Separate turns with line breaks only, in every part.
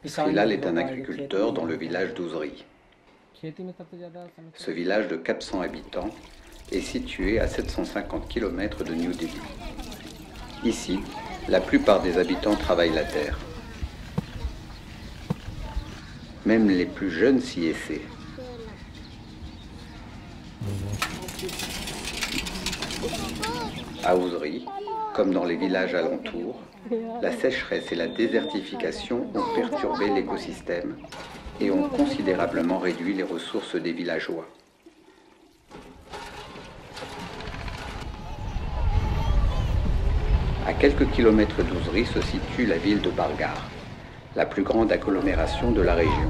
Srilal est un agriculteur dans le village d'Uzri. Ce village de 400 habitants est situé à 750 km de New Delhi. Ici, la plupart des habitants travaillent la terre. Même les plus jeunes s'y essaient. À Uzri, comme dans les villages alentours, la sécheresse et la désertification ont perturbé l'écosystème et ont considérablement réduit les ressources des villageois. À quelques kilomètres d'Uzri se situe la ville de Bargarh, la plus grande agglomération de la région.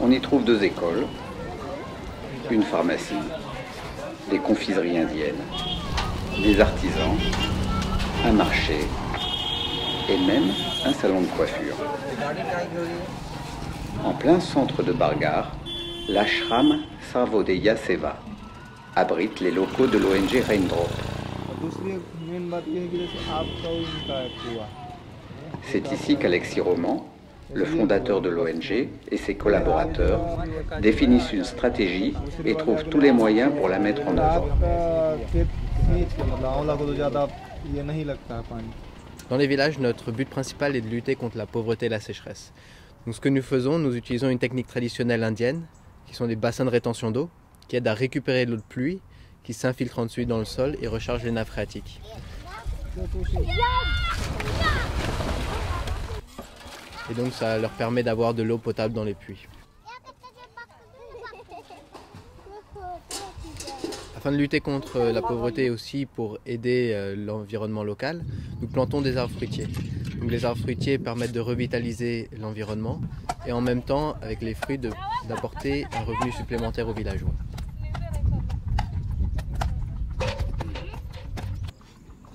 On y trouve 2 écoles, une pharmacie, des confiseries indiennes, des artisans, un marché et même un salon de coiffure. En plein centre de Bargarh, l'ashram Sarvodaya Seva abrite les locaux de l'ONG Raindrop. C'est ici qu'Alexis Roman, le fondateur de l'ONG, et ses collaborateurs définissent une stratégie et trouvent tous les moyens pour la mettre en œuvre.
Dans les villages, notre but principal est de lutter contre la pauvreté et la sécheresse. Donc, ce que nous faisons, nous utilisons une technique traditionnelle indienne, qui sont des bassins de rétention d'eau, qui aident à récupérer l'eau de pluie, qui s'infiltre ensuite dans le sol et recharge les nappes phréatiques. Et donc ça leur permet d'avoir de l'eau potable dans les puits. Afin de lutter contre la pauvreté et aussi pour aider l'environnement local, nous plantons des arbres fruitiers. Donc les arbres fruitiers permettent de revitaliser l'environnement et en même temps, avec les fruits, d'apporter un revenu supplémentaire aux villageois.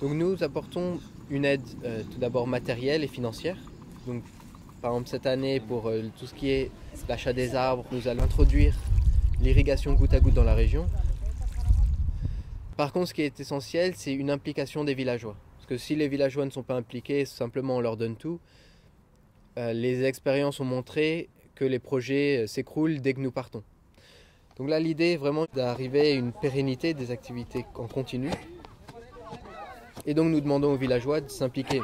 Donc nous apportons une aide tout d'abord matérielle et financière. Donc, par exemple cette année pour tout ce qui est l'achat des arbres, nous allons introduire l'irrigation goutte à goutte dans la région. Par contre, ce qui est essentiel, c'est une implication des villageois. Parce que si les villageois ne sont pas impliqués, simplement on leur donne tout. Les expériences ont montré que les projets s'écroulent dès que nous partons. Donc là, l'idée est vraiment d'arriver à une pérennité des activités en continu. Et donc nous demandons aux villageois de s'impliquer.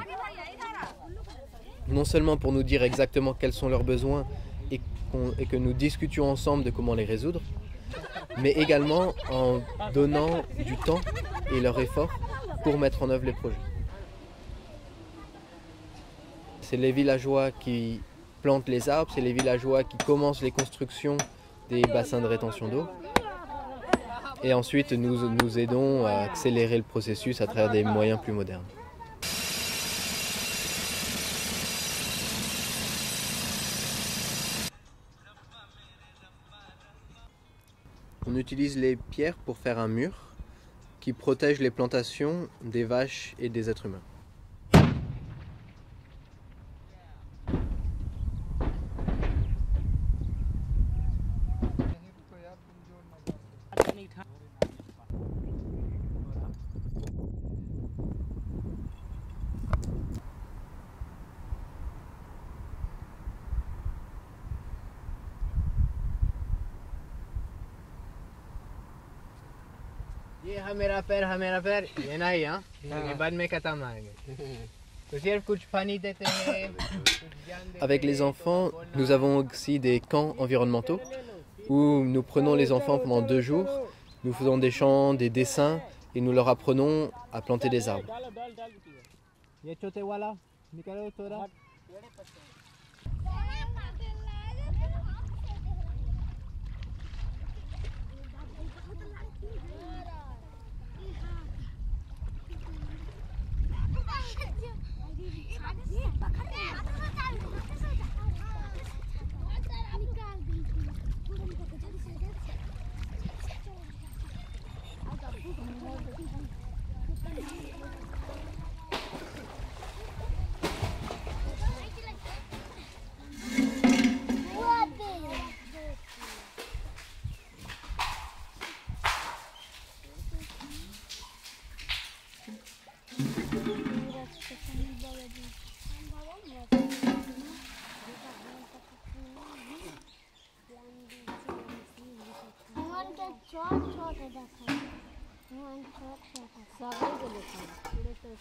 Non seulement pour nous dire exactement quels sont leurs besoins et que nous discutions ensemble de comment les résoudre, mais également en donnant du temps et leur effort pour mettre en œuvre les projets. C'est les villageois qui plantent les arbres, c'est les villageois qui commencent les constructions des bassins de rétention d'eau. Et ensuite, nous aidons à accélérer le processus à travers des moyens plus modernes. On utilise les pierres pour faire un mur qui protège les plantations des vaches et des êtres humains. Avec les enfants, nous avons aussi des camps environnementaux où nous prenons les enfants pendant 2 jours, nous faisons des chants, des dessins et nous leur apprenons à planter des arbres.
छोटे छोटे देखो वन छोटे छोटे सगळे गेले पुढे तर